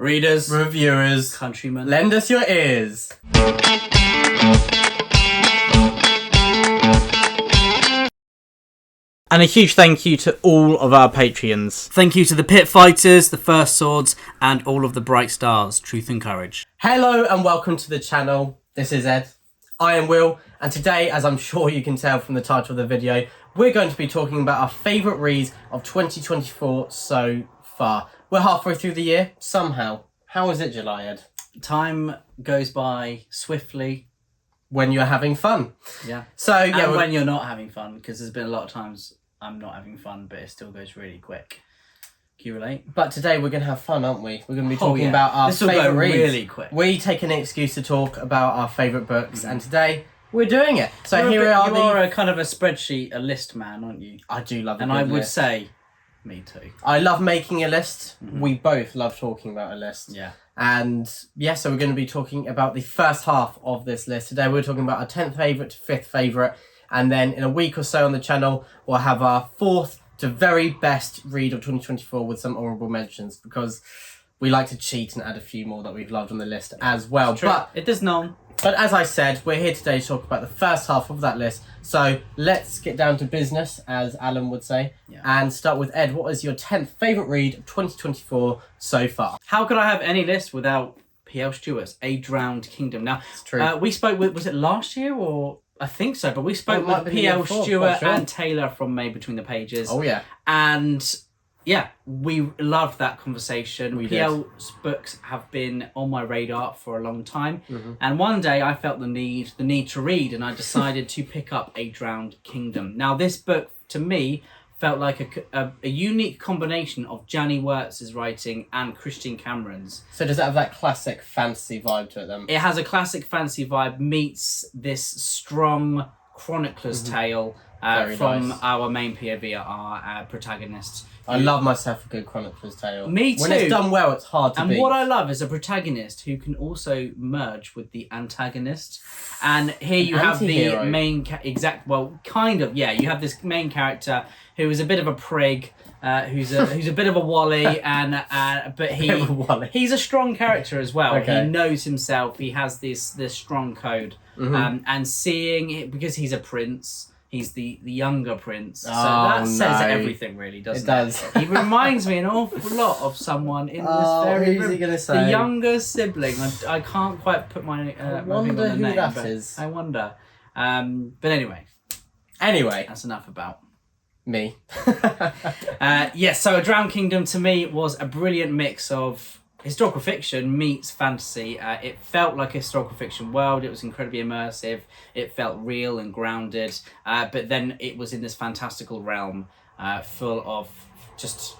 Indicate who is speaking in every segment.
Speaker 1: readers,
Speaker 2: reviewers,
Speaker 1: countrymen,
Speaker 2: lend us your ears.
Speaker 3: And a huge thank you to all of our Patreons.
Speaker 1: Thank you to the Pit Fighters, the First Swords, and all of the Bright Stars, Truth and Courage.
Speaker 2: Hello and welcome to the channel. This is Ed. I am Will, and today, as I'm sure you can tell from the title of the video, we're going to be talking about our favourite reads of 2024 so far. We're halfway through the year, somehow. How is it, July, Ed?
Speaker 1: Time goes by swiftly.
Speaker 2: When you're having fun.
Speaker 1: Yeah.
Speaker 2: So, yeah.
Speaker 1: And when you're not having fun, because there's been a lot of times I'm not having fun, but it still goes really quick. Can you relate?
Speaker 2: But today we're going to have fun, aren't we? We're going to be talking about our
Speaker 1: favourite reads. This will go really quick.
Speaker 2: We take an excuse to talk about our favourite books, and today we're doing it. So
Speaker 1: You are a kind of a spreadsheet, a list man, aren't you?
Speaker 2: I do love a
Speaker 1: And
Speaker 2: good
Speaker 1: I would
Speaker 2: list.
Speaker 1: say, me too.
Speaker 2: I love making a list. We both love talking about a list.
Speaker 1: Yeah.
Speaker 2: And yeah, so we're going to be talking about the first half of this list. Today we're talking about our 10th favourite to 5th favourite. And then in a week or so on the channel, we'll have our 4th to very best read of 2024 with some honourable mentions, because we like to cheat and add a few more that we've loved on the list as well. But
Speaker 1: it does none.
Speaker 2: But as I said, we're here today to talk about the first half of that list. So let's get down to business, as Alan would say, and start with Ed. What is your 10th favourite read of 2024 so far?
Speaker 1: How could I have any list without P.L. Stewart's A Drowned Kingdon? Now,
Speaker 2: it's true.
Speaker 1: We spoke with, was it last year or... I think so, but we spoke with P.L. Stewart and Taylor from Made Between the Pages.
Speaker 2: Oh, yeah.
Speaker 1: And, yeah, we loved that conversation.
Speaker 2: P.L.'s
Speaker 1: books have been on my radar for a long time. And one day I felt the need to read, and I decided to pick up A Drowned Kingdon. Now, this book, to me, felt like a unique combination of Janny Wirtz's writing and Christian Cameron's.
Speaker 2: So does it have that classic fantasy vibe to it then?
Speaker 1: It has a classic fantasy vibe, meets this strong chronicler's tale from our main POV, our protagonist.
Speaker 2: I love myself a good chronicler's tale.
Speaker 1: Me too.
Speaker 2: When it's done well, it's hard to beat.
Speaker 1: And what I love is a protagonist who can also merge with the antagonist. And here you have the main... You have this main character who is a bit of a prig, who's a bit of a wally, but he's a strong character as well. Okay. He knows himself. He has this strong code, and seeing it, because he's a prince. He's the younger prince, so that says everything, really, doesn't it? It does. He reminds me an awful lot of someone in this very
Speaker 2: who's he gonna say?
Speaker 1: The younger sibling. I can't quite put my
Speaker 2: I wonder who
Speaker 1: name,
Speaker 2: that is.
Speaker 1: I wonder. But anyway, that's enough about
Speaker 2: me.
Speaker 1: So A Drowned Kingdon to me was a brilliant mix of historical fiction meets fantasy. It felt like a historical fiction world. It was incredibly immersive. It felt real and grounded. But then it was in this fantastical realm full of just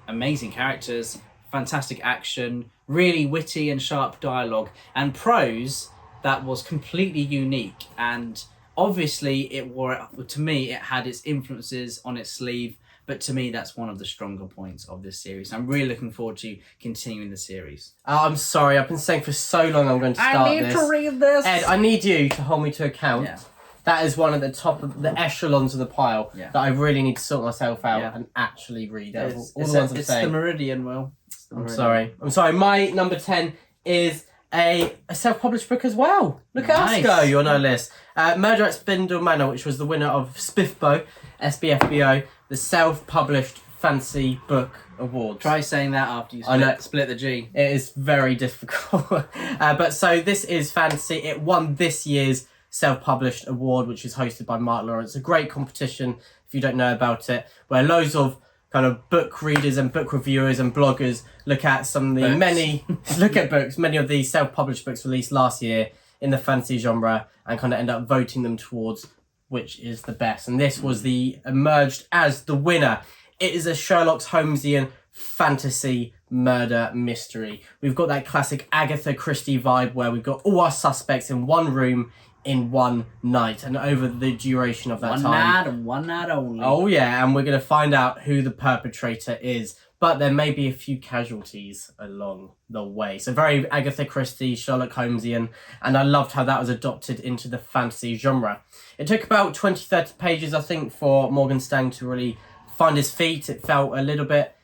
Speaker 1: amazing characters, fantastic action, really witty and sharp dialogue, and prose that was completely unique. And obviously, to me, it had its influences on its sleeve. But to me, that's one of the stronger points of this series. I'm really looking forward to continuing the series.
Speaker 2: I'm sorry, I've been saying for so long I'm going to start this.
Speaker 1: I need to read this.
Speaker 2: Ed, I need you to hold me to account. Yeah. That is one of the top of the echelons of the pile that I really need to sort myself out and actually read. It's
Speaker 1: the Meridian, Will.
Speaker 2: I'm sorry. My number 10 is a self-published book as well. Look at us go, you're on our list. Murder at Spindle Manor, which was the winner of SPFBO, SBFBO, the self-published fantasy book award.
Speaker 1: Try saying that after you split the G.
Speaker 2: It is very difficult. But so this is fantasy. It won this year's self-published award, which is hosted by Mark Lawrence. A great competition, if you don't know about it, where loads of kind of book readers and book reviewers and bloggers look at many of the self-published books released last year in the fantasy genre and kind of end up voting them towards which is the best. And this was emerged as the winner. It is a Sherlock Holmesian fantasy murder mystery. We've got that classic Agatha Christie vibe where we've got all our suspects in one room in one night, and over the duration of that
Speaker 1: one night only.
Speaker 2: Oh yeah, and we're going to find out who the perpetrator is. But there may be a few casualties along the way. So very Agatha Christie, Sherlock Holmesian, and I loved how that was adopted into the fantasy genre. It took about 20-30 pages, I think, for Morgan Stang to really find his feet. It felt a little bit,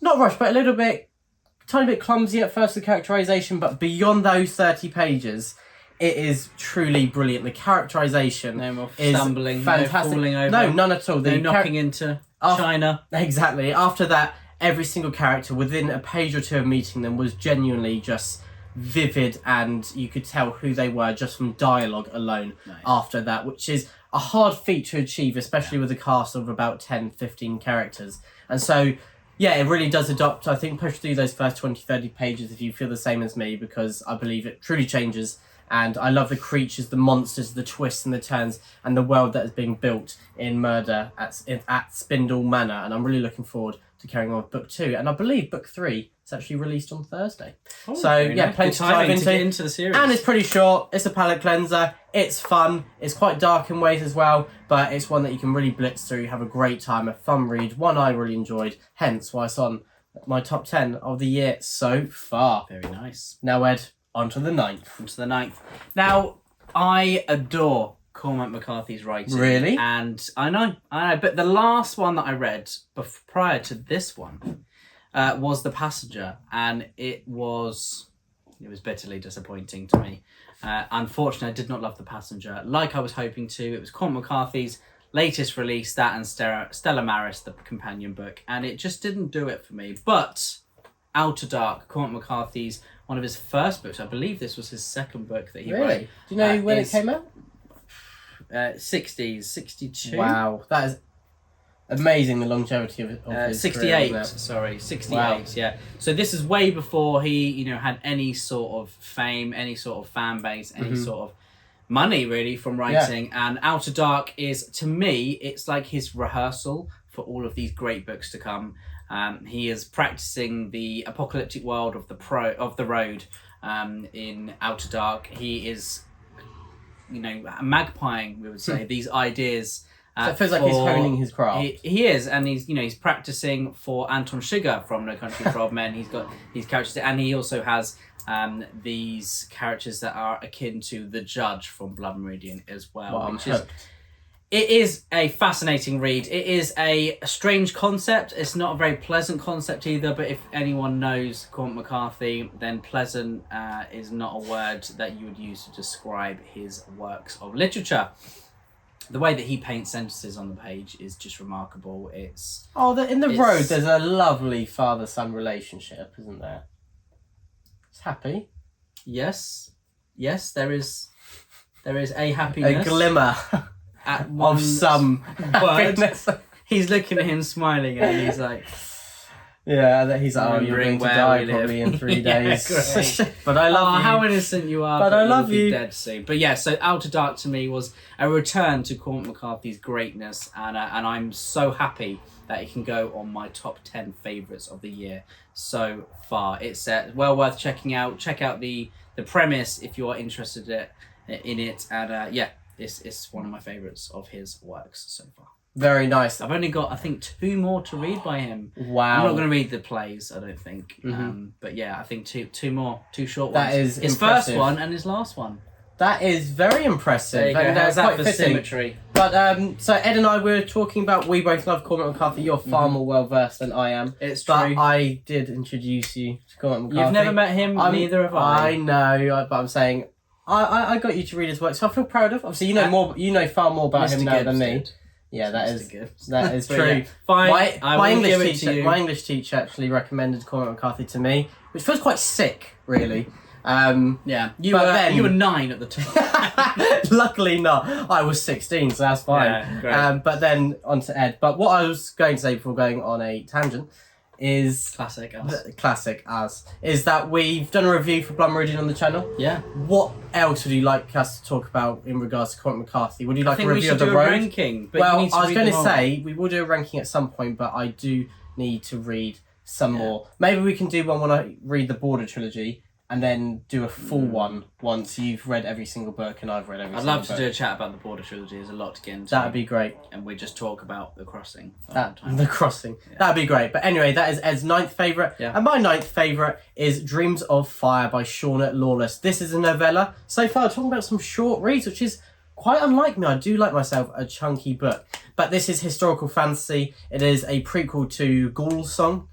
Speaker 2: not rushed, but a little bit tiny bit clumsy at first, the characterization, but beyond those 30 pages, it is truly brilliant. The characterization
Speaker 1: No more
Speaker 2: is
Speaker 1: stumbling,
Speaker 2: fantastic.
Speaker 1: no falling over.
Speaker 2: No, none at all.
Speaker 1: No knocking into China.
Speaker 2: Exactly. After that, every single character, within a page or two of meeting them, was genuinely just vivid, and you could tell who they were just from dialogue alone.
Speaker 1: Nice.
Speaker 2: After that, which is a hard feat to achieve, especially with a cast of about 10, 15 characters. And so, yeah, it really does adopt, I think, push through those first 20, 30 pages if you feel the same as me, because I believe it truly changes. And I love the creatures, the monsters, the twists and the turns, and the world that is being built in Murder at Spindle Manor. And I'm really looking forward to carrying on with book 2. And I believe book 3 is actually released on Thursday.
Speaker 1: Oh,
Speaker 2: so, yeah, plenty to dive
Speaker 1: to get into the series.
Speaker 2: And it's pretty short. It's a palate cleanser. It's fun. It's quite dark in ways as well, but it's one that you can really blitz through, have a great time, a fun read, one I really enjoyed, hence why it's on my top 10 of the year so far.
Speaker 1: Very nice.
Speaker 2: Now, Ed, on to the 9th.
Speaker 1: On to the 9th. Now, I adore Cormac McCarthy's writing.
Speaker 2: Really?
Speaker 1: And I know. But the last one that I read prior to this one was The Passenger, and it was bitterly disappointing to me. Unfortunately, I did not love The Passenger like I was hoping to. It was Cormac McCarthy's latest release, that and Stella Maris, the companion book, and it just didn't do it for me. But Outer Dark, Cormac McCarthy's one of his first books. I believe this was his second book that he wrote.
Speaker 2: Really? Do you know when it came out?
Speaker 1: 60s, 62.
Speaker 2: Wow, that is amazing, the longevity of his
Speaker 1: 68,
Speaker 2: career, isn't it?
Speaker 1: sorry, 68,
Speaker 2: Wow.
Speaker 1: yeah. So this is way before he, had any sort of fame, any sort of fan base, any sort of money really from writing. Yeah. And Outer Dark is, to me, it's like his rehearsal for all of these great books to come. He is practicing the apocalyptic world of the road in Outer Dark. He is, magpieing, we would say, these ideas.
Speaker 2: So it feels like he's honing his craft.
Speaker 1: He is, and he's practicing for Anton Chigurh from No Country for Old Men. He's got these characters, and he also has these characters that are akin to the Judge from Blood Meridian as well. It is a fascinating read. It is a strange concept. It's not a very pleasant concept either, but if anyone knows Cormac McCarthy, then pleasant is not a word that you would use to describe his works of literature. The way that he paints sentences on the page is just remarkable. In the road, there's a lovely father-son relationship, isn't there? It's happy. Yes, there is a happiness.
Speaker 2: A glimmer. Of some happiness.
Speaker 1: He's looking at him smiling, and he's like,
Speaker 2: yeah, that he's like, you're going to die probably in 3 days. But I love you.
Speaker 1: How innocent you are.
Speaker 2: But I love you.
Speaker 1: Dead soon. But yeah, so Outer Dark to me was a return to Cormac McCarthy's greatness, and I'm so happy that it can go on my top 10 favourites of the year so far. It's well worth checking out. Check out the premise if you are interested in it, and yeah. It's one of my favourites of his works so far.
Speaker 2: Very nice.
Speaker 1: I've only got, I think, 2 more to read by him.
Speaker 2: Wow.
Speaker 1: I'm not going to read the plays, I don't think. But yeah, I think two more, 2 short ones.
Speaker 2: That is
Speaker 1: his
Speaker 2: impressive.
Speaker 1: first one and his last one.
Speaker 2: That is very impressive.
Speaker 1: There you go. How's that
Speaker 2: quite
Speaker 1: for
Speaker 2: fitting.
Speaker 1: symmetry?
Speaker 2: But so Ed and I were talking about, we both love Cormac McCarthy. You're far more well versed than I am.
Speaker 1: It's true.
Speaker 2: But I did introduce you to Cormac McCarthy.
Speaker 1: You've never met him, neither have I.
Speaker 2: I know, but I'm saying I got you to read his work, so I feel proud of. Obviously, you know more. You know far more about him now than me. Yeah, that is true.
Speaker 1: Yeah, fine.
Speaker 2: My English teacher actually recommended Cormac McCarthy to me, which feels quite sick, really.
Speaker 1: Yeah, you were 9 at the time.
Speaker 2: Luckily not. I was 16, so that's fine.
Speaker 1: Yeah, great.
Speaker 2: But then on to Ed. But what I was going to say before going on a tangent is
Speaker 1: classic us.
Speaker 2: Is that we've done a review for Blood Meridian on the channel.
Speaker 1: Yeah.
Speaker 2: What else would you like us to talk about in regards to Cormac McCarthy? Would you like a review of the
Speaker 1: do
Speaker 2: road?
Speaker 1: A ranking, but
Speaker 2: well, I was going to say we will do a ranking at some point, but I do need to read some more. Maybe we can do one when I read the Border trilogy, and then do a full one once you've read every single book and I've read every single book.
Speaker 1: I'd love to do a chat about the Border trilogy. There's a lot to get into.
Speaker 2: That'd be great.
Speaker 1: And we just talk about The Crossing.
Speaker 2: The Crossing. Yeah. That'd be great. But anyway, that is Ed's 9th favourite. Yeah. And my 9th favourite is Dreams of Fire by Shauna Lawless. This is a novella. So far, talking about some short reads, which is quite unlike me. I do like myself a chunky book. But this is historical fantasy. It is a prequel to Ghoul's Song,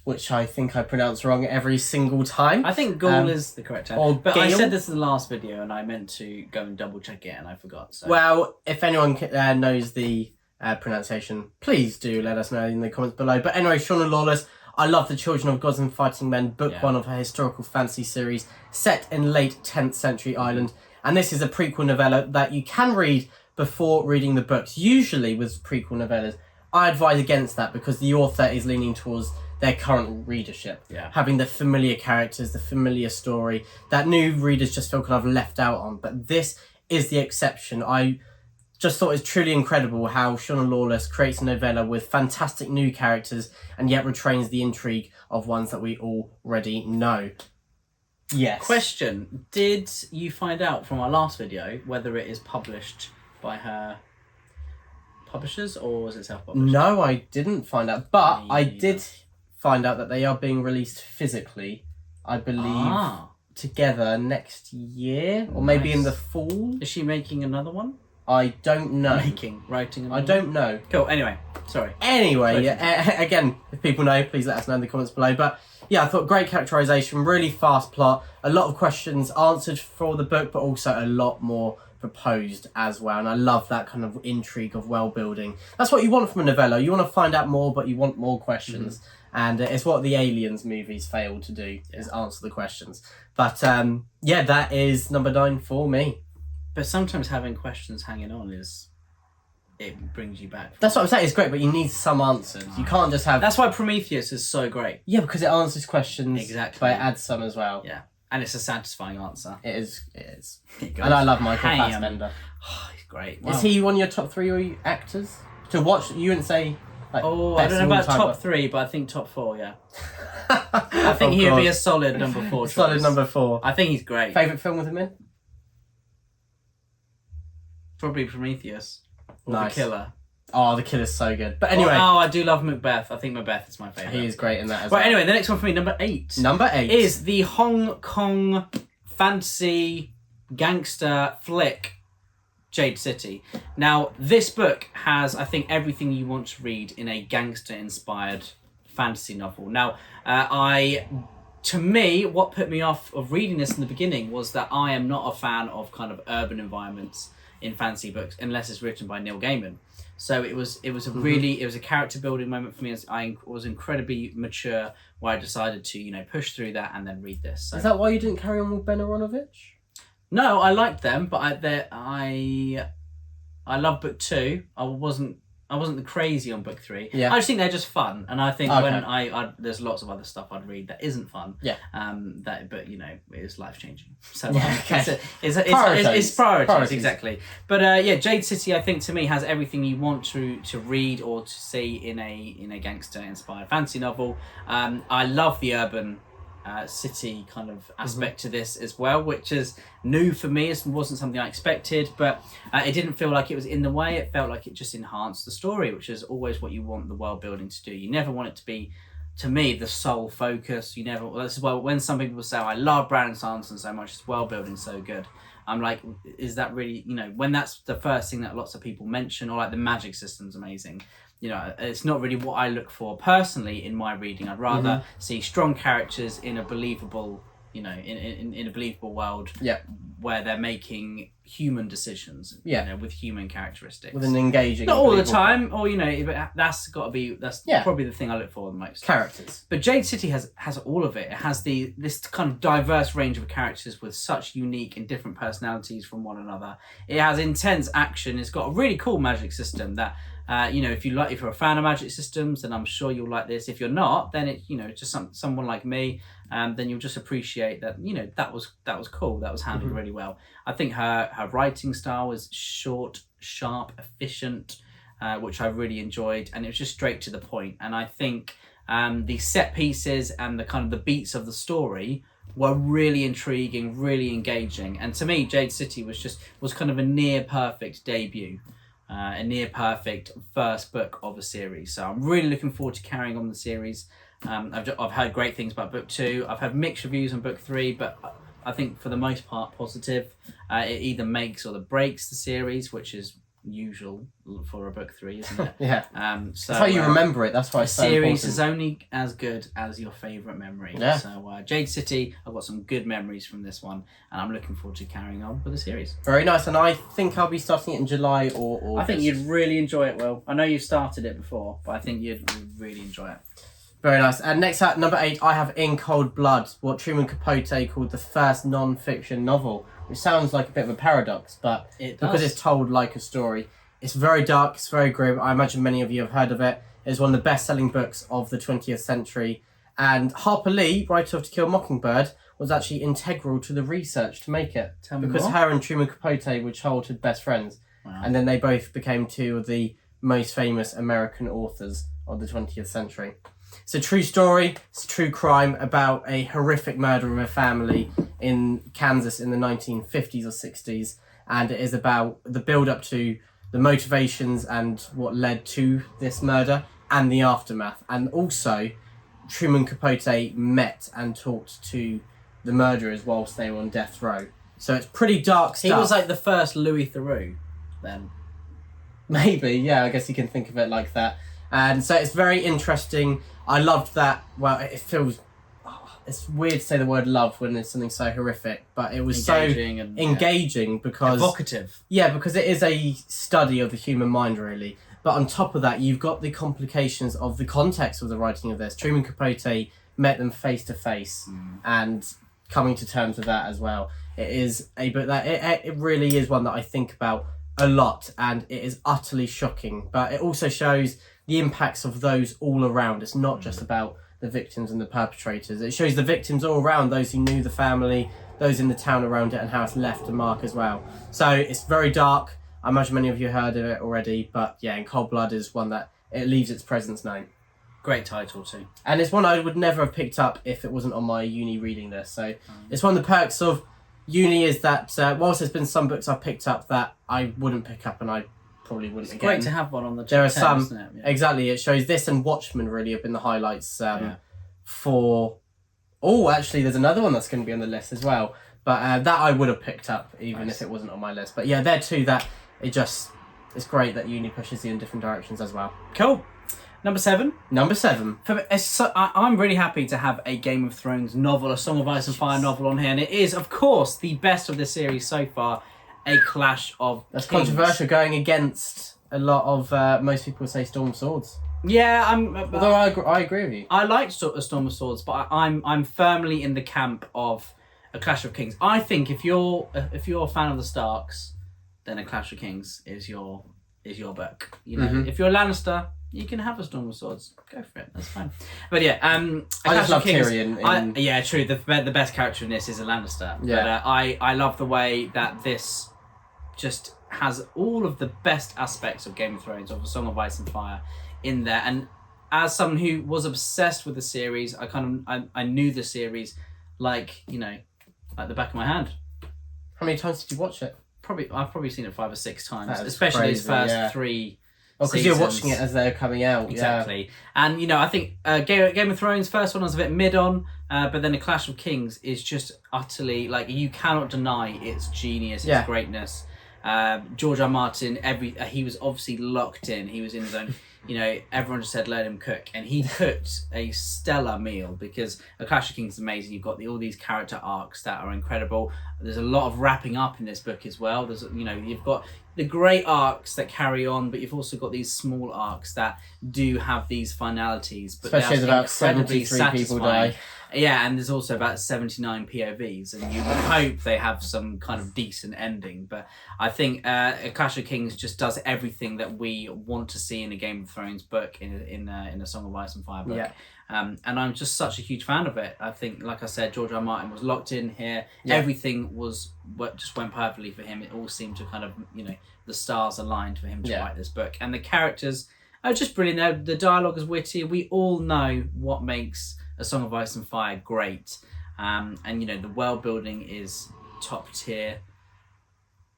Speaker 2: which I think I pronounce wrong every single time.
Speaker 1: I think Gaul is the correct
Speaker 2: or
Speaker 1: term. But I
Speaker 2: Gale.
Speaker 1: said this in the last video and I meant to go and double check it and I forgot. So.
Speaker 2: Well, if anyone knows the pronunciation, please do let us know in the comments below. But anyway, Shauna Lawless, I love The Children of Gods and Fighting Men, book one of her historical fantasy series set in late 10th century Ireland. And this is a prequel novella that you can read before reading the books. Usually with prequel novellas, I advise against that because the author is leaning towards their current readership.
Speaker 1: Yeah.
Speaker 2: Having the familiar characters, the familiar story that new readers just feel kind of left out on. But this is the exception. I just thought it was truly incredible how Shauna Lawless creates a novella with fantastic new characters and yet retains the intrigue of ones that we already know. Yes.
Speaker 1: Question: did you find out from our last video whether it is published by her publishers or was it self-published?
Speaker 2: No, I didn't find out, but I
Speaker 1: Me
Speaker 2: did find out that they are being released physically, I believe, together next year or maybe in the fall.
Speaker 1: Is she making another one?
Speaker 2: I don't know.
Speaker 1: Writing another
Speaker 2: I don't know.
Speaker 1: one? Cool, anyway, sorry.
Speaker 2: Anyway, again, if people know, please let us know in the comments below. But yeah, I thought great characterization, really fast plot, a lot of questions answered for the book, but also a lot more proposed as well. And I love that kind of intrigue of world building. That's what you want from a novella. You want to find out more, but you want more questions. And it's what the Aliens movies failed to do, is answer the questions. But yeah, that is number 9 for me.
Speaker 1: But sometimes having questions hanging on it brings you back.
Speaker 2: That's what I'm saying. It's great, but you need some answers. You can't just have...
Speaker 1: That's why Prometheus is so great.
Speaker 2: Yeah, because it answers questions.
Speaker 1: Exactly.
Speaker 2: But it adds some as well.
Speaker 1: Yeah. And it's a satisfying answer.
Speaker 2: It is.
Speaker 1: It
Speaker 2: And I love Michael
Speaker 1: Ham.
Speaker 2: Fassbender.
Speaker 1: Oh, he's great.
Speaker 2: Is he one of your top 3 actors? To watch, you wouldn't say... Like,
Speaker 1: Oh, I
Speaker 2: best
Speaker 1: don't know
Speaker 2: of all
Speaker 1: about
Speaker 2: time,
Speaker 1: top
Speaker 2: but-
Speaker 1: 3, but I think top 4, yeah. I think he would be a solid number 4 choice.
Speaker 2: Solid number 4.
Speaker 1: I think he's great.
Speaker 2: Favourite film with him in?
Speaker 1: Probably Prometheus. Or
Speaker 2: Nice.
Speaker 1: The Killer.
Speaker 2: Oh, The Killer's so good. But anyway,
Speaker 1: Oh, I do love Macbeth. I think Macbeth is my favourite.
Speaker 2: he is great in that as
Speaker 1: Well,
Speaker 2: well.
Speaker 1: anyway, the next one for me, number 8.
Speaker 2: Number 8.
Speaker 1: Is the Hong Kong fantasy gangster flick Jade City. Now, this book has, I think, everything you want to read in a gangster-inspired fantasy novel. Now, to me, what put me off of reading this in the beginning was that I am not a fan of kind of urban environments in fantasy books unless it's written by Neil Gaiman. So it was a character building moment for me. I was incredibly mature where I decided to push through that and then read this. So.
Speaker 2: Is that why you didn't carry on with Ben Aronovich?
Speaker 1: No, I liked them, but I love book 2. I wasn't crazy on book 3.
Speaker 2: Yeah.
Speaker 1: I just think they're just fun, and I think
Speaker 2: Okay.
Speaker 1: when I there's lots of other stuff I'd read that isn't fun.
Speaker 2: Yeah.
Speaker 1: But it's life changing. So
Speaker 2: Yeah, okay.
Speaker 1: it's priorities
Speaker 2: Priorities.
Speaker 1: exactly. But Jade City, I think to me has everything you want to read or to see in a gangster inspired fantasy novel. I love the urban city kind of aspect to this as well, which is new for me. It wasn't something I expected, but it didn't feel like it was in the way. It felt like it just enhanced the story, which is always what you want the world building to do. You never want it to be, to me, the sole focus. You never. That's why when some people say, "I love Brandon Sanderson so much, his world building so good," I'm like, is that really, when that's the first thing that lots of people mention, or like the magic system's amazing. It's not really what I look for personally in my reading. I'd rather see strong characters in a believable, in a believable world where they're making human decisions, with human characteristics.
Speaker 2: With an engaging...
Speaker 1: Not all the
Speaker 2: believable-
Speaker 1: time, or, but that's got to be, probably the thing I look for the most.
Speaker 2: Characters.
Speaker 1: But Jade City has all of it. It has this kind of diverse range of characters with such unique and different personalities from one another. It has intense action. It's got a really cool magic system that, if you're a fan of magic systems, then I'm sure you'll like this. If you're not, then it, just someone like me, then you'll just appreciate that, that was cool. That was handled really well. I think her writing style was short, sharp, efficient, which I really enjoyed, and it was just straight to the point. And I think the set pieces and the kind of the beats of the story were really intriguing, really engaging. And to me, Jade City was kind of a near perfect debut. A near perfect first book of a series. So I'm really looking forward to carrying on the series. I've heard great things about book 2. I've had mixed reviews on book 3, but I think for the most part positive. It either makes or breaks the series, which is usual for a book 3, isn't it?
Speaker 2: Yeah.
Speaker 1: So
Speaker 2: That's how you remember it. That's why
Speaker 1: the
Speaker 2: it's so
Speaker 1: series
Speaker 2: important.
Speaker 1: is only as good as your favourite memory.
Speaker 2: Yeah.
Speaker 1: So Jade City, I've got some good memories from this one, and I'm looking forward to carrying on with the series.
Speaker 2: Very nice, and I think I'll be starting it in July or August.
Speaker 1: I think you'd really enjoy it, Will. I know you've started it before, but I think you'd really enjoy it.
Speaker 2: Very nice. And next up, number 8, I have In Cold Blood, what Truman Capote called the first non-fiction novel, which sounds like a bit of a paradox, but because it's told like a story. It's very dark, it's very grim. I imagine many of you have heard of it. It's one of the best-selling books of the 20th century. And Harper Lee, writer of To Kill a Mockingbird, was actually integral to the research to make it.
Speaker 1: Tell me
Speaker 2: because
Speaker 1: more.
Speaker 2: her and Truman Capote were childhood best friends.
Speaker 1: Wow.
Speaker 2: And then they both became 2 of the most famous American authors of the 20th century. It's a true story, it's a true crime about a horrific murder of a family in Kansas in the 1950s or 60s. And it is about the build-up to the motivations and what led to this murder and the aftermath. And also, Truman Capote met and talked to the murderers whilst they were on death row. So it's pretty dark stuff.
Speaker 1: He was like the first Louis Theroux, then.
Speaker 2: Maybe, yeah, I guess you can think of it like that. And so it's very interesting. I loved that. Well, it feels... it's weird to say the word love when there's something so horrific, but it was engaging because...
Speaker 1: evocative.
Speaker 2: Yeah, because it is a study of the human mind, really. But on top of that, you've got the complications of the context of the writing of this. Truman Capote met them face to face and coming to terms with that as well. It is a book that... It really is one that I think about a lot, and it is utterly shocking. But it also shows the impacts of those all around. It's not just about the victims and the perpetrators. It shows the victims all around, those who knew the family, those in the town around it, and how it's left a mark as well. So it's very dark. I imagine many of you heard of it already, but yeah, In Cold Blood is one that it leaves its presence known.
Speaker 1: Great title too.
Speaker 2: And it's one I would never have picked up if it wasn't on my uni reading list. So it's one of the perks of uni is that whilst there's been some books I've picked up that I wouldn't pick up and I probably wouldn't again.
Speaker 1: Great to have one on the
Speaker 2: There are
Speaker 1: 10,
Speaker 2: some,
Speaker 1: isn't it? Yeah.
Speaker 2: exactly, it shows this and Watchmen really have been the highlights for... Oh, actually, there's another one that's going to be on the list as well. But that I would have picked up even if it wasn't on my list. But yeah, they're 2 that it's great that uni pushes you in different directions as well.
Speaker 1: Cool. Number 7.
Speaker 2: Number 7.
Speaker 1: I'm really happy to have a Game of Thrones novel, a Song of Ice and Fire novel on here. And it is, of course, the best of the series so far, A Clash of
Speaker 2: That's
Speaker 1: Kings.
Speaker 2: controversial, going against a lot of... most people say Storm of Swords.
Speaker 1: Yeah,
Speaker 2: Although I agree with you.
Speaker 1: I liked Storm of Swords, but I'm firmly in the camp of A Clash of Kings. I think if you're a fan of the Starks, then A Clash of Kings is your book. You know, if you're a Lannister, you can have a Storm of Swords. Go for it. That's fine. But yeah,
Speaker 2: I just love Tyrion.
Speaker 1: Yeah, true. The best character in this is a Lannister.
Speaker 2: Yeah.
Speaker 1: But I love the way that this just has all of the best aspects of Game of Thrones, of A Song of Ice and Fire, in there. And as someone who was obsessed with the series, I knew the series like the back of my hand.
Speaker 2: How many times did you watch it?
Speaker 1: I've probably seen it 5 or 6 times,
Speaker 2: That is
Speaker 1: especially
Speaker 2: crazy,
Speaker 1: these first
Speaker 2: yeah.
Speaker 1: 3
Speaker 2: because you're watching it as they're coming out.
Speaker 1: Exactly. And I think Game of Thrones, first one I was a bit mid on, but then A Clash of Kings is just utterly, you cannot deny its genius, its greatness. George R. Martin, he was obviously locked in. He was in his own. Everyone just said let him cook, and he cooked a stellar meal because A Clash of Kings is amazing. You've got all these character arcs that are incredible. There's a lot of wrapping up in this book as well. There's you've got the great arcs that carry on, but you've also got these small arcs that do have these finalities. But
Speaker 2: especially as about 73 people die.
Speaker 1: Yeah, and there's also about 79 POVs, and you would hope they have some kind of decent ending. But I think A Clash of Kings just does everything that we want to see in a Game of Thrones book, in a Song of Ice and Fire book. Yeah. And I'm just such a huge fan of it. I think, like I said, George R. Martin was locked in here. Yeah. Everything just went perfectly for him. It all seemed to kind of, the stars aligned for him to write this book. And the characters are just brilliant. The dialogue is witty. We all know what makes A Song of Ice and Fire great. And the world building is top tier.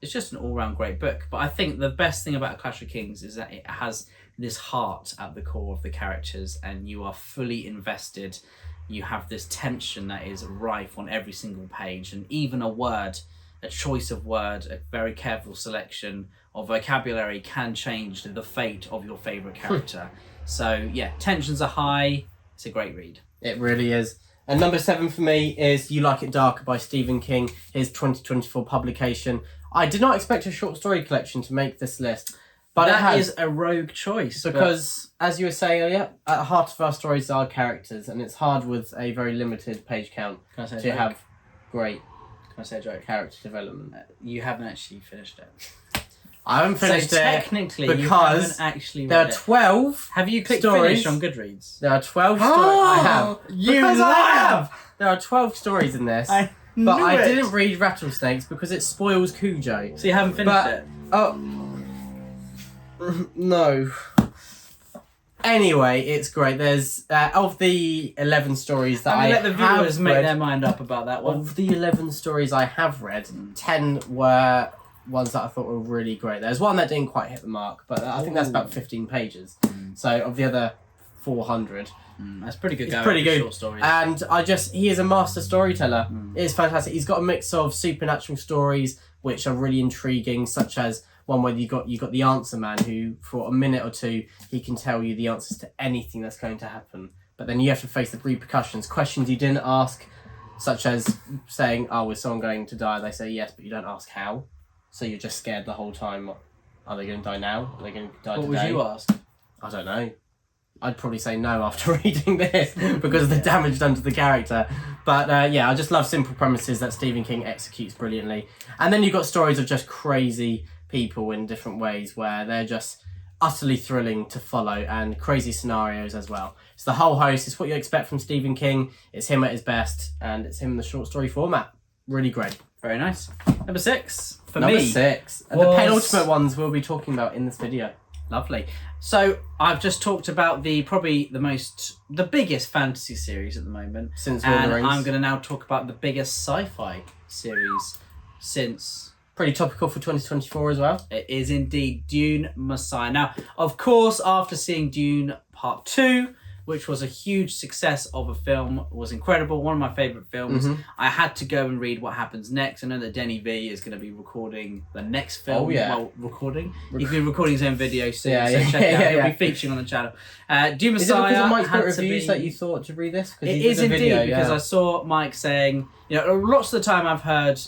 Speaker 1: It's just an all-round great book. But I think the best thing about A Clash of Kings is that it has this heart at the core of the characters, and you are fully invested. You have this tension that is rife on every single page, and even a word a choice of word, a very careful selection of vocabulary can change the fate of your favourite character. So yeah, tensions are high. It's a great read.
Speaker 2: It really is. And number 7 for me is You Like It Darker by Stephen King, his 2024 publication. I did not expect a short story collection to make this list, but
Speaker 1: that is a rogue choice.
Speaker 2: Because, as you were saying earlier, at the heart of our stories are characters, and it's hard with a very limited page count to have great character development.
Speaker 1: You haven't actually finished it.
Speaker 2: I haven't finished it
Speaker 1: technically
Speaker 2: because
Speaker 1: you haven't actually read
Speaker 2: there are 12
Speaker 1: Have you clicked
Speaker 2: stories
Speaker 1: finish on Goodreads?
Speaker 2: There are 12 stories. I have.
Speaker 1: You have!
Speaker 2: There are 12 stories in this.
Speaker 1: I
Speaker 2: didn't read Rattlesnakes because it spoils Cujo.
Speaker 1: So you haven't finished it?
Speaker 2: Oh. No. Anyway, it's great. There's of the 11 stories that I
Speaker 1: let the viewers
Speaker 2: have
Speaker 1: make
Speaker 2: read,
Speaker 1: their mind up about that one.
Speaker 2: Of the 11 stories I have read, 10 were ones that I thought were really great. There's one that didn't quite hit the mark, but I think that's about 15 pages. So of the other 400,
Speaker 1: that's pretty good.
Speaker 2: It's pretty good.
Speaker 1: Short stories.
Speaker 2: And he is a master storyteller. It's fantastic. He's got a mix of supernatural stories which are really intriguing, such as one where you got the answer man, who for a minute or two he can tell you the answers to anything that's going to happen, but then you have to face the repercussions, questions you didn't ask, such as saying, "Oh, is someone going to die?" They say yes, but you don't ask how, so you're just scared the whole time. Are they going to die now? Are they going to die today?
Speaker 1: What would you ask?
Speaker 2: I don't know. I'd probably say no after reading this because of the damage done to the character. But I just love simple premises that Stephen King executes brilliantly. And then you've got stories of just crazy people in different ways where they're just utterly thrilling to follow, and crazy scenarios as well. It's the whole host. It's what you expect from Stephen King. It's him at his best, and it's him in the short story format. Really great.
Speaker 1: Very nice. Number 6 for me.
Speaker 2: Number 6. And the penultimate ones we'll be talking about in this video.
Speaker 1: Lovely. So I've just talked about the biggest fantasy series at the moment
Speaker 2: Since Lord of the Rings.
Speaker 1: I'm going to now talk about the biggest sci-fi series since.
Speaker 2: Pretty topical for 2024 as well.
Speaker 1: It is indeed Dune Messiah. Now, of course, after seeing Dune Part 2, which was a huge success of a film, was incredible, one of my favourite films, I had to go and read what happens next. I know that Denny V is going to be recording the next film.
Speaker 2: Oh, yeah.
Speaker 1: Well, recording? He's been recording his own video soon,
Speaker 2: Yeah,
Speaker 1: so
Speaker 2: yeah,
Speaker 1: check it out.
Speaker 2: yeah.
Speaker 1: He'll be featuring on the channel. Dune
Speaker 2: Is it
Speaker 1: Messiah
Speaker 2: because of Mike's
Speaker 1: had
Speaker 2: great
Speaker 1: to
Speaker 2: reviews
Speaker 1: be...
Speaker 2: that you thought to read this?
Speaker 1: It is indeed, because I saw Mike saying, lots of the time I've heard,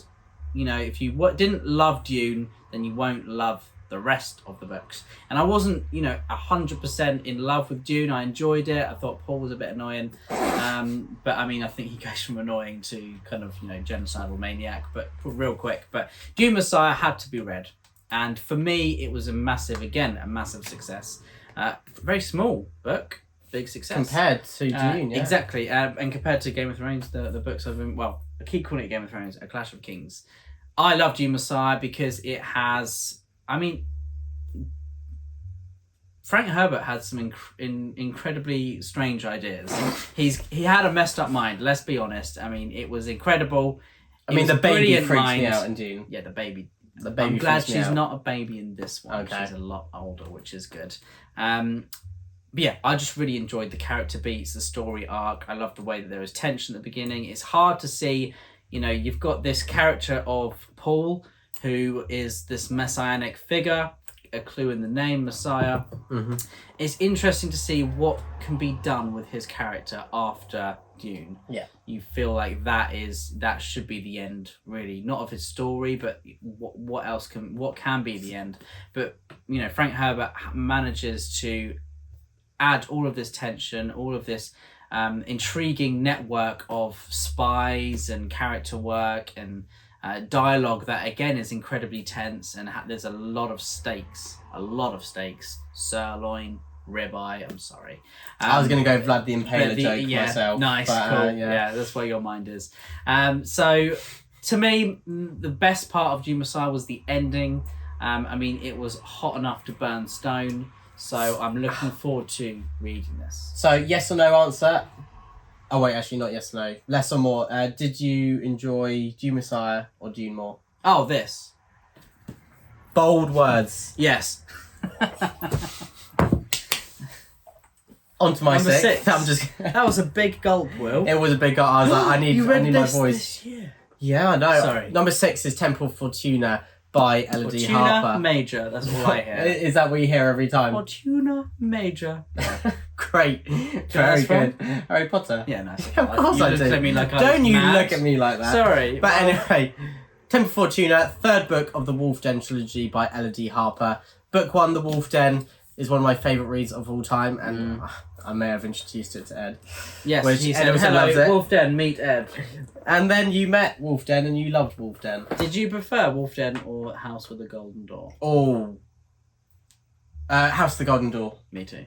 Speaker 1: if you didn't love Dune, then you won't love the rest of the books. And I wasn't, 100% in love with Dune. I enjoyed it. I thought Paul was a bit annoying. But I mean, I think he goes from annoying to kind of, genocidal maniac, but real quick. But Dune Messiah had to be read. And for me, it was a massive success. Very small book, big success.
Speaker 2: Compared to Dune, yeah.
Speaker 1: Exactly. And compared to Game of Thrones, the books I've been, I keep calling it Game of Thrones, A Clash of Kings. I love Dune Messiah because it has, Frank Herbert had some incredibly strange ideas. He had a messed up mind, let's be honest. It was incredible.
Speaker 2: The baby freaks
Speaker 1: mind.
Speaker 2: me out in Dune.
Speaker 1: Yeah, the baby.
Speaker 2: I'm
Speaker 1: glad she's not a baby in this one.
Speaker 2: Okay.
Speaker 1: She's a lot older, which is good. But yeah, I just really enjoyed the character beats, the story arc. I love the way that there is tension at the beginning. It's hard to see, you've got this character of Paul, who is this messianic figure, a clue in the name, Messiah. It's interesting to see what can be done with his character after Dune.
Speaker 2: Yeah.
Speaker 1: You feel like that should be the end, really, not of his story, but what can be the end. But Frank Herbert manages to add all of this tension, all of this intriguing network of spies and character work and dialogue that again is incredibly tense, and there's a lot of stakes. Sirloin, ribeye. I'm sorry.
Speaker 2: I was going to go Vlad the Impaler joke
Speaker 1: yeah,
Speaker 2: myself.
Speaker 1: Nice,
Speaker 2: but,
Speaker 1: cool.
Speaker 2: yeah,
Speaker 1: that's where your mind is. So to me, the best part of Dune Messiah was the ending. It was hot enough to burn stone. So I'm looking forward to reading this.
Speaker 2: So yes or no answer. Oh wait, actually not yes or no. Less or more. Did you enjoy Dune Messiah or Dune more?
Speaker 1: Oh, this.
Speaker 2: Bold words.
Speaker 1: Yes.
Speaker 2: On to my
Speaker 1: Number 6.
Speaker 2: I'm just.
Speaker 1: That was a big gulp, Will.
Speaker 2: It was a big. I was like, I need my voice.
Speaker 1: This year.
Speaker 2: Yeah, I know.
Speaker 1: Sorry.
Speaker 2: Number 6 is Temple of Fortuna by Elodie
Speaker 1: Fortuna
Speaker 2: Harper.
Speaker 1: Major, that's all I hear.
Speaker 2: Is that what you hear every time?
Speaker 1: Fortuna Major.
Speaker 2: Great. Very
Speaker 1: that's
Speaker 2: good. Harry Potter.
Speaker 1: Yeah, nice.
Speaker 2: Of course
Speaker 1: you
Speaker 2: I
Speaker 1: looked
Speaker 2: do.
Speaker 1: at me like I
Speaker 2: Don't
Speaker 1: was
Speaker 2: you
Speaker 1: mad.
Speaker 2: look at me like that.
Speaker 1: Sorry.
Speaker 2: But anyway, Temple of Fortuna, 3rd book of the Wolf Den trilogy by Elodie Harper. Book 1, The Wolf Den, is one of my favourite reads of all time, and I may have introduced it to Ed.
Speaker 1: Yes,
Speaker 2: Which
Speaker 1: he
Speaker 2: Ed
Speaker 1: said,
Speaker 2: also
Speaker 1: hello,
Speaker 2: loves it.
Speaker 1: Wolf Den, meet Ed.
Speaker 2: And then you met Wolf Den and you loved Wolf Den.
Speaker 1: Did you prefer Wolf Den or House with the Golden Door?
Speaker 2: Oh. House of the Golden Door.
Speaker 1: Me too.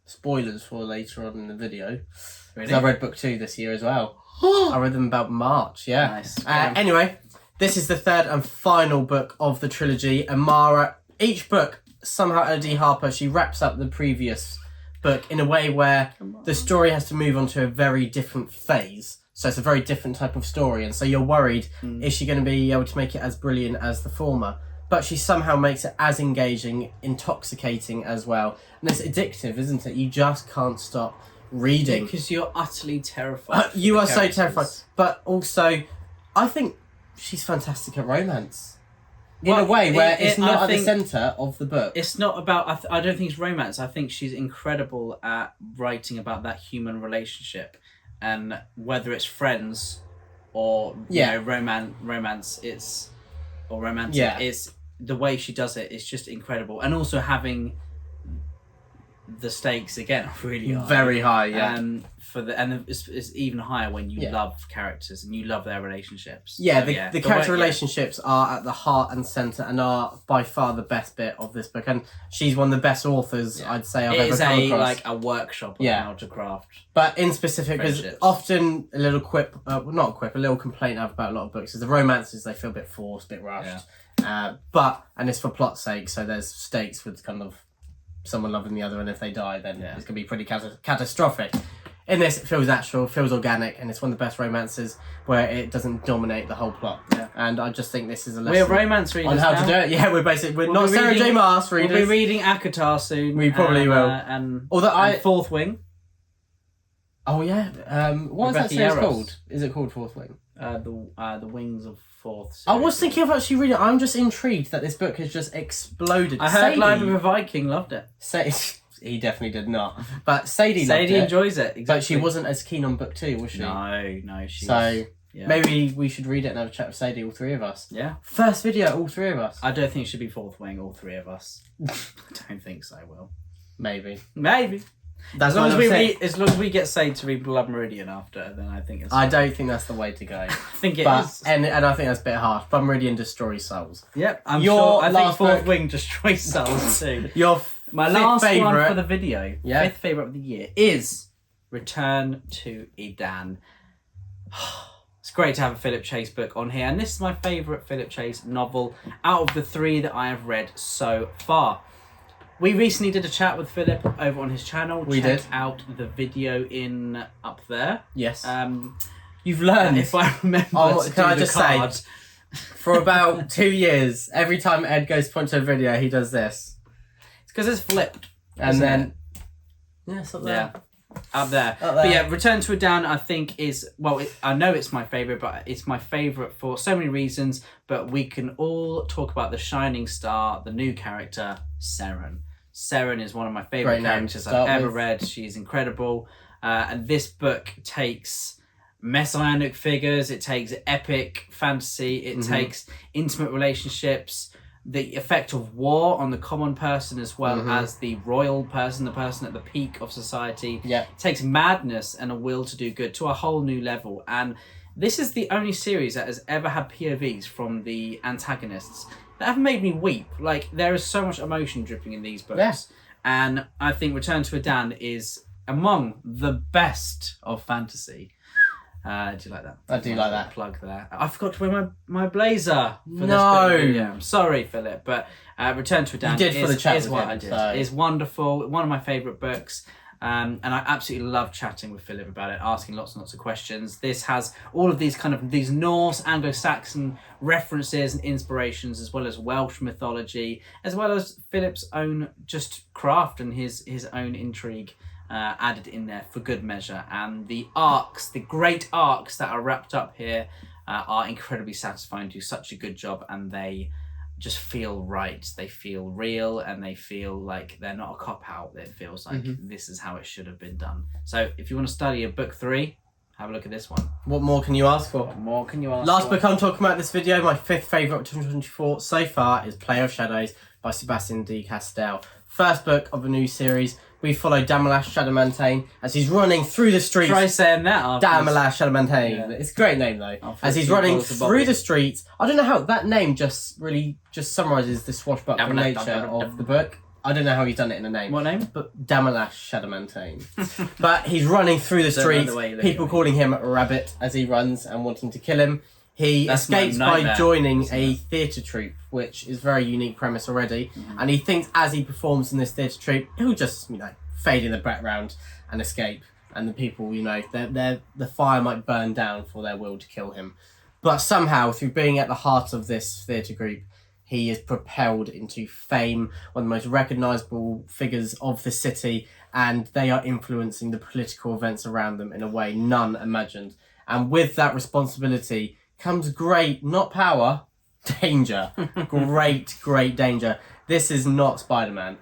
Speaker 2: Spoilers for later on in the video.
Speaker 1: Really?
Speaker 2: Because I read book 2 this year as well. I read them about March, yeah.
Speaker 1: Nice.
Speaker 2: Anyway, this is the 3rd and final book of the trilogy. And Mara, each book, somehow Elodie Harper, she wraps up the previous book in a way where the story has to move on to a very different phase. So it's a very different type of story. And so you're worried, is she going to be able to make it as brilliant as the former? But she somehow makes it as engaging, intoxicating as well. And it's addictive, isn't it? You just can't stop reading.
Speaker 1: Because you're utterly terrified.
Speaker 2: You
Speaker 1: of
Speaker 2: are
Speaker 1: the
Speaker 2: so
Speaker 1: characters.
Speaker 2: terrified. But also, I think she's fantastic at romance. In
Speaker 1: Well,
Speaker 2: a way where it's
Speaker 1: I
Speaker 2: not at the
Speaker 1: think
Speaker 2: centre of the book.
Speaker 1: It's not about. I don't think it's romance. I think she's incredible at writing about that human relationship, and whether it's friends, or romance. It's or romantic.
Speaker 2: Yeah.
Speaker 1: It's the way she does it. It's just incredible, and also having the stakes again really high.
Speaker 2: Very high, yeah.
Speaker 1: It's even higher when you
Speaker 2: Yeah.
Speaker 1: love characters and you love their relationships.
Speaker 2: Yeah,
Speaker 1: So,
Speaker 2: the character
Speaker 1: way-
Speaker 2: relationships are at the heart and centre and are by far the best bit of this book. And she's one of the best authors, I'd say, I've
Speaker 1: It
Speaker 2: ever
Speaker 1: is
Speaker 2: come across.
Speaker 1: like a workshop on
Speaker 2: Yeah.
Speaker 1: how to craft.
Speaker 2: But in specific, because
Speaker 1: Friendships.
Speaker 2: often a little quip, not a quip, a little complaint I have about a lot of books is the romances, they feel a bit forced, a bit rushed. And it's for plot's sake, so there's stakes with kind of someone loving the other, and if they die, then it's going to be pretty catastrophic. In this, it feels natural, feels organic, and it's one of the best romances where it doesn't dominate the whole plot.
Speaker 1: Yeah.
Speaker 2: And I just think this is a
Speaker 1: We're
Speaker 2: lesson
Speaker 1: romance readers
Speaker 2: on how
Speaker 1: now.
Speaker 2: to do it. Yeah, we're
Speaker 1: We'll
Speaker 2: not
Speaker 1: be
Speaker 2: Sarah
Speaker 1: reading-
Speaker 2: J. Maas readers.
Speaker 1: We'll be reading Akatar soon.
Speaker 2: We probably will.
Speaker 1: And
Speaker 2: Although
Speaker 1: and Fourth Wing.
Speaker 2: Oh yeah. What is that
Speaker 1: Rebecca
Speaker 2: series
Speaker 1: Yarros.
Speaker 2: called? Is it called Fourth Wing?
Speaker 1: The Wings of Fourth.
Speaker 2: I was
Speaker 1: series.
Speaker 2: thinking of actually reading it. I'm just intrigued that this book has just exploded.
Speaker 1: I heard Live of a Viking loved it.
Speaker 2: He definitely did not. But Sadie loved
Speaker 1: Sadie
Speaker 2: it.
Speaker 1: enjoys it. Exactly.
Speaker 2: But she wasn't as keen on book 2, was she?
Speaker 1: No, she's...
Speaker 2: So
Speaker 1: yeah.
Speaker 2: maybe we should read it and have a chat with Sadie, all three of us.
Speaker 1: Yeah.
Speaker 2: First video, all three of us.
Speaker 1: I don't think it should be Fourth Wing, all three of us. I don't think so, Will.
Speaker 2: Maybe.
Speaker 1: As long as we get Sadie to read Blood Meridian after, then I think it's
Speaker 2: I
Speaker 1: fine.
Speaker 2: don't think that's the way to go.
Speaker 1: I think it is.
Speaker 2: And I think that's a bit harsh. Blood Meridian destroys souls.
Speaker 1: Yep, I
Speaker 2: Your
Speaker 1: think
Speaker 2: last
Speaker 1: Fourth
Speaker 2: book-
Speaker 1: Wing destroys souls too.
Speaker 2: Your
Speaker 1: My
Speaker 2: fifth
Speaker 1: last
Speaker 2: favourite.
Speaker 1: one for the video,
Speaker 2: Yeah.
Speaker 1: fifth favourite of the year, is Return to Edan. It's great to have a Philip Chase book on here, and this is my favourite Philip Chase novel out of the three that I have read so far. We recently did a chat with Philip over on his channel.
Speaker 2: We
Speaker 1: Check
Speaker 2: did.
Speaker 1: out the video in up there.
Speaker 2: Yes.
Speaker 1: Um,
Speaker 2: You've learned.
Speaker 1: if I remember to
Speaker 2: can
Speaker 1: do
Speaker 2: I
Speaker 1: the
Speaker 2: just say-
Speaker 1: card.
Speaker 2: For about 2 years, every time Ed goes to point to a video, he does this.
Speaker 1: It's because it's flipped.
Speaker 2: And
Speaker 1: isn't
Speaker 2: then...
Speaker 1: it?
Speaker 2: Yeah, it's up there.
Speaker 1: Yeah. Up there.
Speaker 2: Up there.
Speaker 1: But yeah, Return to Edan I think is, I know it's my favourite, but it's my favourite for so many reasons, but we can all talk about the shining star, the new character, Seren. Seren is one of my favourite
Speaker 2: Great name to
Speaker 1: characters I've
Speaker 2: start
Speaker 1: ever
Speaker 2: with.
Speaker 1: read. She's incredible. And this book takes messianic figures, it takes epic fantasy, it takes intimate relationships, the effect of war on the common person as well as the royal person, the person at the peak of society.
Speaker 2: Yeah.
Speaker 1: It takes madness and a will to do good to a whole new level. And this is the only series that has ever had POVs from the antagonists that have made me weep. Like, there is so much emotion dripping in these books.
Speaker 2: Yeah.
Speaker 1: And I think Return to Edan is among the best of fantasy. Do you like that?
Speaker 2: I do like that.
Speaker 1: Plug there. I forgot to wear my blazer for
Speaker 2: No.
Speaker 1: this video. I'm sorry, Philip, but Return to Edan
Speaker 2: You did for the chat
Speaker 1: is
Speaker 2: with
Speaker 1: what
Speaker 2: him,
Speaker 1: I did.
Speaker 2: so-
Speaker 1: It's wonderful. One of my favourite books. And I absolutely love chatting with Philip about it, asking lots and lots of questions. This has all of these Norse, Anglo-Saxon references and inspirations, as well as Welsh mythology, as well as Philip's own just craft and his own intrigue added in there for good measure. And the arcs, the great arcs that are wrapped up here, are incredibly satisfying, do such a good job, and they just feel right. They feel real, and they feel like they're not a cop-out. It feels like this is how it should have been done. So if you want to study a book 3, have a look at this one.
Speaker 2: What more can you ask for?
Speaker 1: What more can you ask
Speaker 2: Last
Speaker 1: for?
Speaker 2: book I'm talking about this video, my 5th favourite of 2024 so far, is Play of Shadows by Sebastian de Castell. First book of a new series. We follow Damalash Shadowmantane as he's running through the streets.
Speaker 1: Try saying that after.
Speaker 2: Damalash Shadowmantane.
Speaker 1: Yeah.
Speaker 2: It's a great name though.
Speaker 1: After
Speaker 2: As he's running through the streets. I don't know how that name just summarises the swashbuckling nature of the book. I don't know how he's done it in a name.
Speaker 1: What name?
Speaker 2: But Damalash Shadowmantane. But he's running through the streets. People calling him Rabbit as he runs and wanting to kill him. He escapes by joining a theatre troupe, which is a very unique premise already. And he thinks as he performs in this theatre troupe, he'll just, fade in the background and escape. And the people, the fire might burn down for their will to kill him. But somehow, through being at the heart of this theatre group, he is propelled into fame, one of the most recognisable figures of the city, and they are influencing the political events around them in a way none imagined. And with that responsibility comes great, not power, danger. Great danger. This is not Spider-Man.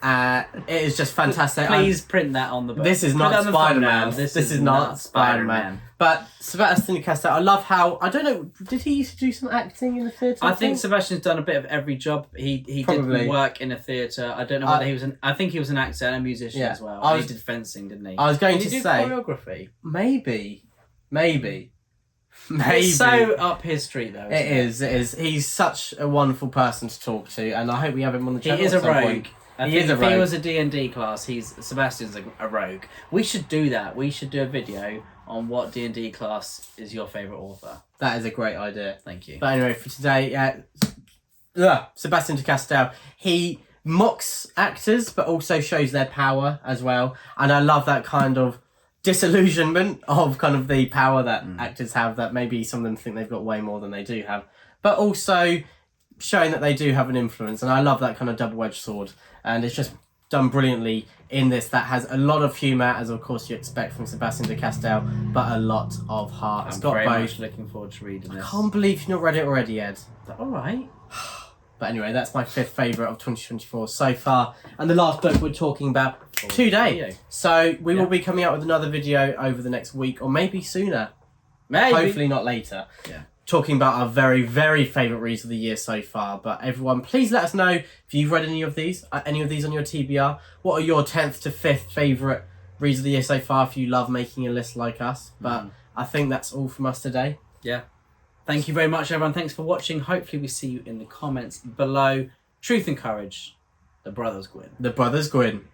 Speaker 2: It is just fantastic.
Speaker 1: Please print that on the book.
Speaker 2: This is not Spider-Man. This is not Spider-Man. But Sebastian de Castell, I love how, I don't know, did he used to do some acting in the theatre?
Speaker 1: I think Sebastian's done a bit of every job. He did work in a theatre. I don't know whether he was I think he was an actor and a musician as well. He did fencing, didn't he?
Speaker 2: I was going to
Speaker 1: say choreography. Maybe. It's so up his street though.
Speaker 2: It is. He's such a wonderful person to talk to, and I hope we have him on the channel.
Speaker 1: He is a rogue.
Speaker 2: Point.
Speaker 1: If he was a D&D class, Sebastian's a rogue. We should do that. We should do a video on what D&D class is your favourite author.
Speaker 2: That is a great idea.
Speaker 1: Thank you.
Speaker 2: But anyway, for today, Sebastian de Castell, he mocks actors, but also shows their power as well. And I love that kind of disillusionment of kind of the power that actors have, that maybe some of them think they've got way more than they do have. But also showing that they do have an influence. And I love that kind of double-edged sword. And it's just done brilliantly in this that has a lot of humour, as of course you expect from Sebastian de Castell, but a lot of heart. It's got
Speaker 1: very
Speaker 2: both.
Speaker 1: much looking forward to reading this.
Speaker 2: I can't believe you've not read it already, Ed.
Speaker 1: Alright.
Speaker 2: But anyway, that's my 5th favourite of 2024 so far. And the last book we're talking about today. So we will be coming out with another video over the next week, or maybe sooner.
Speaker 1: Maybe.
Speaker 2: Hopefully not later.
Speaker 1: Yeah.
Speaker 2: Talking about our very, very favourite reads of the year so far. But everyone, please let us know if you've read any of these on your TBR. What are your 10th to 5th favourite reads of the year so far, if you love making a list like us. But I think that's all from us today.
Speaker 1: Yeah. Thank you very much, everyone. Thanks for watching. Hopefully we see you in the comments below. Truth and courage. The Brothers Gwyn.
Speaker 2: The Brothers Gwyn.